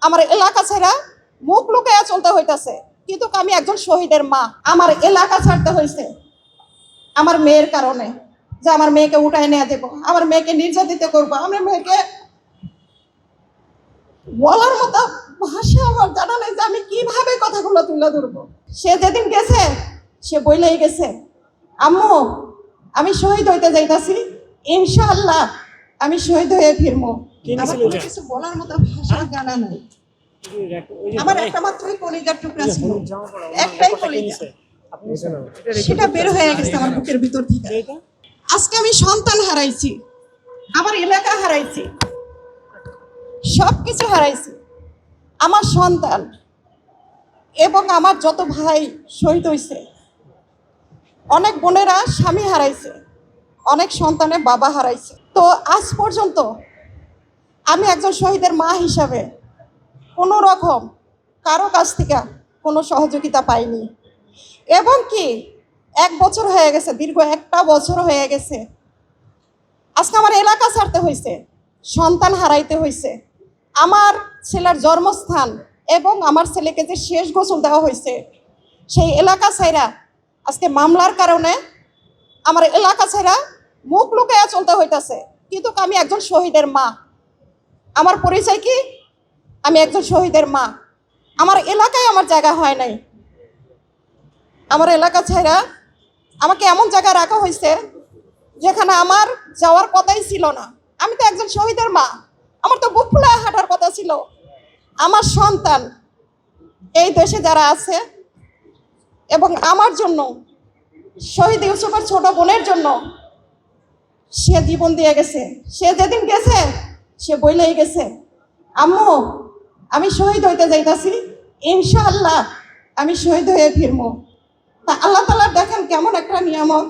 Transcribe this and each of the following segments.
আমার এলাকা ছাড়া মুখ লুকাইয়া চলতে হইতাছে, কিন্তু আমি একজন শহীদের মা। আমার এলাকা ছাড়তে হয়েছে আমার মেয়ের কারণে, যে আমার মেয়েকে উঠায় নিয়ে দেবো, আমার মেয়েকে নির্যাতিত করবো, আমার মেয়েকে বলার মতো ভাষা আমার জানা নেই যে আমি কিভাবে কথাগুলো তুলে ধরবো। সে যেদিন গেছে সে বইলেই গেছে, আম্মু আমি শহীদ হইতে যাইতাছি, ইনশাআল্লাহ আমি শহীদ হয়ে ফিরবো। আমার কোনো কিছু বলার মতো ভাষা জানা নাই। আমার একটা মাত্রই কলিজার টুকরা ছিল, একটাই কলিজা, সেটা বের হয়ে গেছে আমার বুকের ভিতর থেকে। আজকে আমি সন্তান হারাইছি, আমার এলাকা হারাইছি, সবকিছু হারাইছি। আমার সন্তান এবং আমার যত ভাই শহীদ হয়েছে, অনেক বোনেরা স্বামী হারাইছে, অনেক সন্তানের বাবা হারাইছে। তো আজ পর্যন্ত আমি একজন শহীদের মা হিসাবে কোনো রকম কারো কাছ থেকে কোনো সহযোগিতা পাইনি। এবং কি 1 বছর হয়ে গেছে, দীর্ঘ 1টা বছর হয়ে গেছে, আজকে আমার এলাকা ছাড়তে হয়েছে, সন্তান হারাইতে হয়েছে। আমার ছেলের জন্মস্থান এবং আমার ছেলেকে যে শেষ গোসল দেওয়া হয়েছে, সেই এলাকা ছাইরা আজকে মামলার কারণে আমার এলাকা ছাইরা মুখ লুকাইয়া চলতে হইতাছে, কিন্তু আমি একজন শহীদের মা। আমার পরিচয় কি? আমি একজন শহীদের মা। আমার এলাকায় আমার জায়গা হয় নাই। আমার এলাকা ছাইরা আমাকে এমন জায়গায় রাখা হয়েছে যেখানে আমার যাওয়ার কথাই ছিল না। আমি তো একজন শহীদের মা, আমার তো বুক ফুলায় হাঁটার কথা ছিল। আমার সন্তান এই দেশে যারা আছে এবং আমার জন্য, শহীদ ইউসুফের ছোট বোনের জন্য সে জীবন দিয়ে গেছে। সে যেদিন গেছে সে বইলেই গেছে, আম্মু আমি শহীদ হইতে যাইতাছি, ইনশাআল্লাহ আমি শহীদ হয়ে ফিরবো। তা আল্লাহ তাআলা দেখেন কেমন একটা নিয়ামত,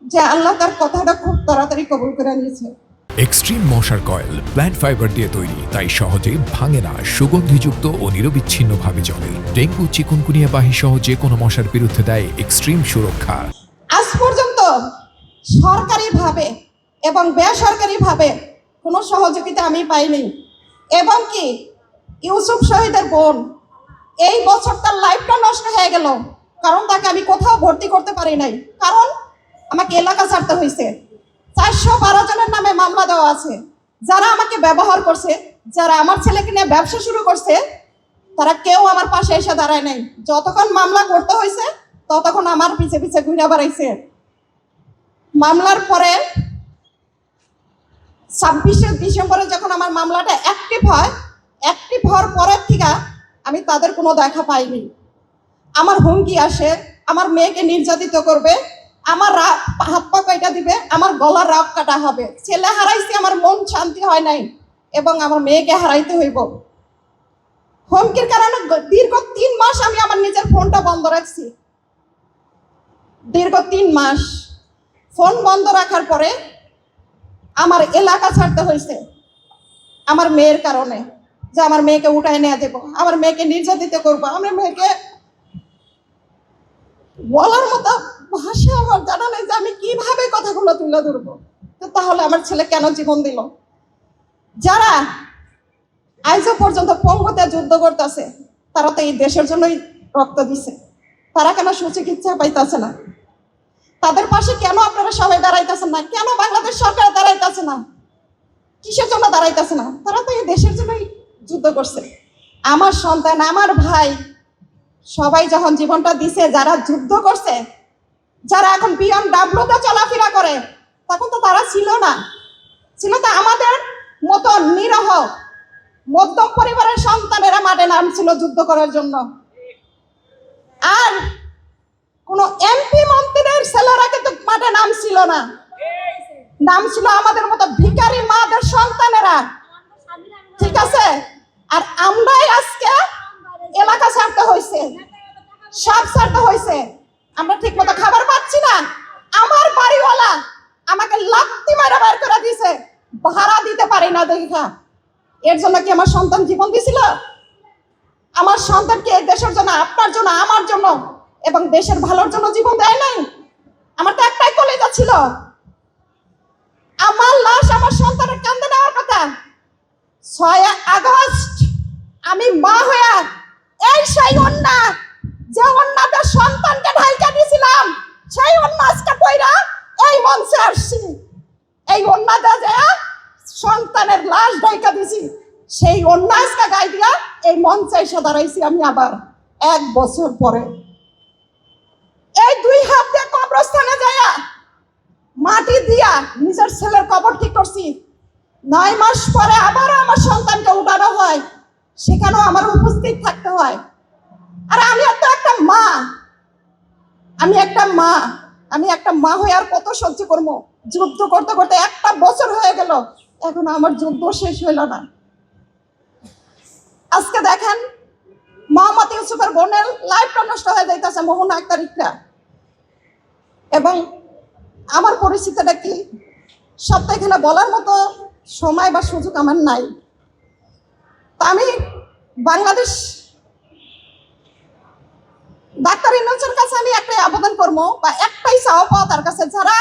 যে আল্লাহ তার কথাটা খুব তাড়াতাড়ি কবুল করে নিয়েছে। এক্সট্রিম মশার কয়েল প্ল্যান্ট ফাইবার দিয়ে তৈরি, তাই সহজে ভাঙে না, সুগন্ধিযুক্ত ও নিরবিচ্ছিন্নভাবে জ্বলে। ডেঙ্গু, চিকুনগুনিয়া বাহি সহ যে কোনো মশার বিরুদ্ধে দেয় এক্সট্রিম সুরক্ষা। আজ পর্যন্ত সরকারিভাবে এবং বেসরকারিভাবে কোনো সহযোগিতা আমি পাইনি। এবং কি ইউসুফ শহীদের বোন, এই বছর তার লাইফটা নষ্ট হয়ে গেল, কারণ তাকে আমি কোথাও ভর্তি করতে পারি নাই, কারণ আমাকে এলাকা ছাড়তে হয়েছে। 412 জনের নামে মামলা দেওয়া আছে। যারা আমাকে ব্যবহার করছে, যারা আমার ছেলেকে নিয়ে ব্যবসা শুরু করছে, তারা কেউ আমার পাশে এসে দাঁড়ায় নাই। যতক্ষণ মামলা করতে হয়েছে ততক্ষণ আমার পিছে পিছে ঘুরে বেড়াইছে। মামলার পরে 26শে ডিসেম্বরে যখন আমার মামলাটা অ্যাক্টিভ হওয়ার পরের থেকে আমি তাদের কোনো দেখা পাইনি। আমার হুমকি আসে, আমার মেয়েকে নির্যাতিত করবে, আমার হাত পা কাটা দিবে, আমার গলার রাপ কাটা হবে। ছেলে হারাইছি, আমার মন শান্তি হয় নাই, এবং আমার মেয়েকে হারাইতে হইব। হুমকির কারণে দীর্ঘ 3 মাস আমি আমার নিজের ফোনটা বন্ধ রাখছি। দীর্ঘ 3 মাস ফোন বন্ধ রাখার পরে আমার এলাকা ছাড়তে হয়েছে আমার মেয়ের কারণে, যে আমার মেয়েকে উঠায় নিয়ে দেবো, আমার মেয়েকে নির্যাতিত করবো, আমার মেয়েকে বলার মতো ভাষা আমার জানা নেই যে আমি কিভাবে কথাগুলো তুলে ধরবো। তো তাহলে আমার ছেলে কেন জীবন দিল? যারা আজও পর্যন্ত পঙ্গুতে যুদ্ধ করতেছে, তারা তো এই দেশের জন্যই রক্ত দিছে, তারা কেন সুচিকিৎসা পাইতেছে না? তাদের পাশে কেন আপনারা সবাই দাঁড়াইতেছেন না? কেন বাংলাদেশ সরকার দাঁড়াইতেছে না? কিসের জন্য দাঁড়াইতেছে না? তারা তো এই দেশের জন্যই যুদ্ধ করছে। আমার সন্তান, আমার ভাই, সবাই যখন জীবনটা দিছে, যারা যুদ্ধ করছে, যারা এখন BMW-তে চলাফেরা করে, তখন তো তারা ছিল না, ছিল তো আমাদের মতো নিরহ মধ্যম পরিবারের সন্তানেরা মাঠে নামছিল যুদ্ধ করার জন্য। আর কোন এমপি মন্ত্রীদের ছেলেরা কিন্তু মাঠে নামছিল না, নামছিল আমাদের মতো ভিখারি মাদের সন্তানেরা। ঠিক আছে? আর আমরাই আজকে এলাকা ছাড়তে হয়েছে, সব ছাড়তে হয়েছে। আমরা ঠিক মতো খাবার পাচ্ছি না। আমার বাড়িওয়ালা আমাকে লাত্তি মারা বের করে দিয়েছে, ভাড়া দিতে পারি না দেখা। এর জন্য কি আমার সন্তান জীবন দিছিল? আমার সন্তানকে এই দেশের জন্য, আপনার জন্য, আমার জন্য এবং দেশের ভালোর জন্য জীবন দেয় নাই? আমার তো একটাই কলেজা ছিল, আমার লাশ আমার সন্তানের কান্দে নেওয়ার কথা। 6 আগস্ট আমি মা হইয়া এই সেই অন্যা, যে অন্যটা সন্তানকে ঢাইকা দিয়েছিলাম, সেই অন্যা আজকে পয়রা এই মঞ্চে আসছি। এই অন্যটা যে সন্তানের লাশ ঢাইকা দিছি, সেই অন্যা আজকে গায়ে দিয়া এই মঞ্চে এসে দাঁড়াইছি আমি আবার 1 বছর পরে। এই 2 হাত দিয়ে কবরস্থানে যায়া মাটি দিয়া নিজের ছেলের কবর ঠিক করছি। 9 মাস পরে আবারও আমার সন্তানকে উঠানো হয়, সেখানেও আমার উপস্থিত থাকতে হয়। আর আমি তো একটা মা, আমি একটা মা হয়ে আর কত সহ্য করবো? যুদ্ধ করতে করতে 1টা বছর হয়ে গেল, এখন আমার যুদ্ধ শেষ হইল না। আজকে দেখেন মোহাম্মদ ইউসুফের বোনের লাইফটা নষ্ট হয়ে যাইতেছে, মোহনা আক্তার ইকরা। এবং আমার পরিস্থিতিটা কি সব তো এখানে বলার মতো সময় বা সুযোগ আমার নাই। তা আমি বাংলাদেশ ডাক্তার ইউনূসের কাছে আমি একটাই আবেদন করবো বা একটাই চাওয়া পাওয়া তার কাছে, যারা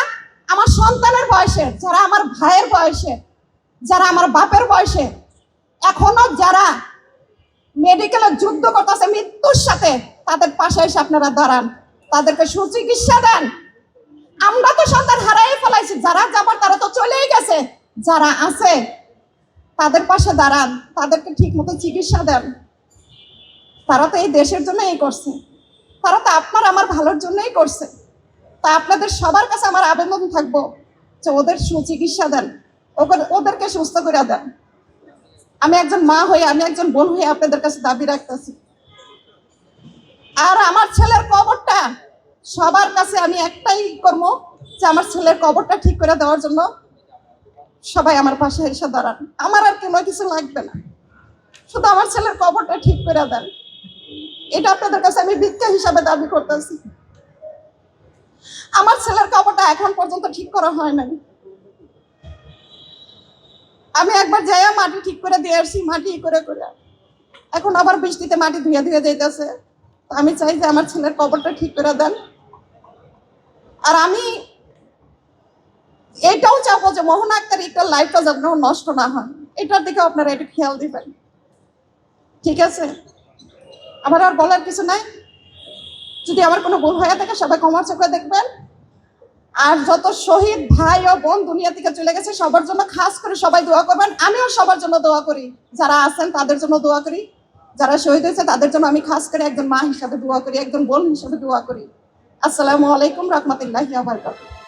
আমার সন্তানের বয়সে, যারা আমার ভাইয়ের বয়সে, যারা আমার বাপের বয়সে, এখনো যারা মেডিকেলে যুদ্ধ করতেছে মৃত্যুর সাথে, তাদের পাশে এসে আপনারা দাঁড়ান, তাদেরকে সুচিকিৎসা দেন। আমরা তো সন্তান হারাই ফেলাইছি, যারা যাবার তারা তো চলেই গেছে, যারা আছে তাদের পাশে দাঁড়ান, তাদেরকে ঠিক মতো চিকিৎসা দেন। তারা তো এই দেশের জন্য এই করছে, তারা তো আপনার আমার ভালোর জন্যই করছে। তা আপনাদের সবার কাছে আমার আবেদন থাকবো যে ওদের সুচিকিৎসা দেন, ওদেরকে সুস্থ করে দেন। আমি একজন মা হয়ে, আমি একজন বোন হয়ে আপনাদের কাছে দাবি রাখতেছি। আর আমার ছেলের কবরটা সবার কাছে আমি একটাই করবো যে আমার ছেলের কবরটা ঠিক করে দেওয়ার জন্য সবাই আমার পাশে এসে দাঁড়ান। আমার আর কোনো কিছু লাগবে না, শুধু আমার ছেলের কবরটা ঠিক করে দেন। এটা আপনাদের কাছে আমি ভিক্ষা হিসাবে দাবি করতেছি। আমার ছেলের কবরটা এখন পর্যন্ত ঠিক করা হয় নাই। আমি একবার যাইয়া মাটি ঠিক করে দিয়ে আসছি, মাটি করে করে এখন আবার বৃষ্টিতে মাটি ধুয়ে ধুয়ে যাইতেছে। আমি চাই যে আমার ছেলের কবরটা ঠিক করে দেন। আর আমি এটাও চাবো যে মোহনা আক্তার ইকরার লাইফটা যেন নষ্ট না হয়, এটার দিকে আপনারা একটু খেয়াল দিবেন, ঠিক আছে? আমার আর বলার কিছু নাই। যদি আমার কোনো ভুল হয়ে থাকে সবাই ক্ষমা চোখে দেখবেন। আর যত শহীদ ভাই ও বোন দুনিয়া থেকে চলে গেছে সবার জন্য খাস করে সবাই দোয়া করবেন। আমিও সবার জন্য দোয়া করি, যারা আছেন তাদের জন্য দোয়া করি, যারা শহীদ হয়েছে তাদের জন্য আমি খাস করে একজন মা হিসাবে দোয়া করি, একজন বোন হিসাবে দোয়া করি। আসসালামু আলাইকুম রহমতুল্লাহি ওয়া বারাকাতুহু।